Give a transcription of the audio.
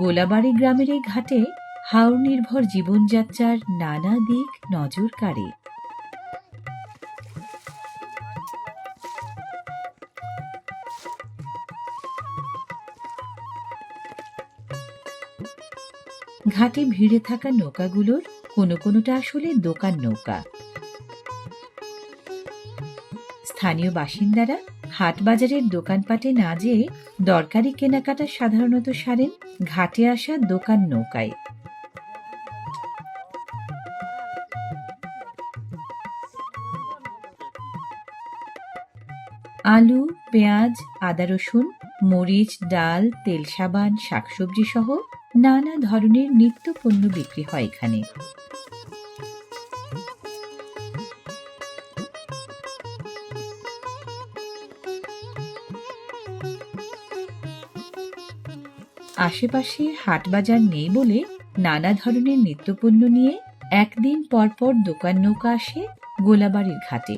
গোলাবাড়ি গ্রামের এই ঘাটে হাওর নির্ভর জীবনযাত্রার নানা দিক নজর কাড়ে। ঘাটে ভিড়ে থাকা নৌকাগুলোর কোনোটা আসলে দোকান নৌকা। স্থানীয় বাসিন্দারা হাট বাজারের দোকানপাটে না যেয়ে দরকারি কেনাকাটা সাধারণত সারেন ঘাটে আসা দোকান নৌকায়। আলু, পেঁয়াজ, আদা, রসুন, মরিচ, ডাল, তেল, সাবান, শাকসবজি সহ নানা ধরনের নিত্য পণ্য বিক্রি হয় এখানে। আশেপাশে হাট বাজার নেই বলে নানা ধরনের নিত্যপণ্য নিয়ে একদিন পর পর দোকান নৌকা আসে গোলাবাড়ির ঘাটে।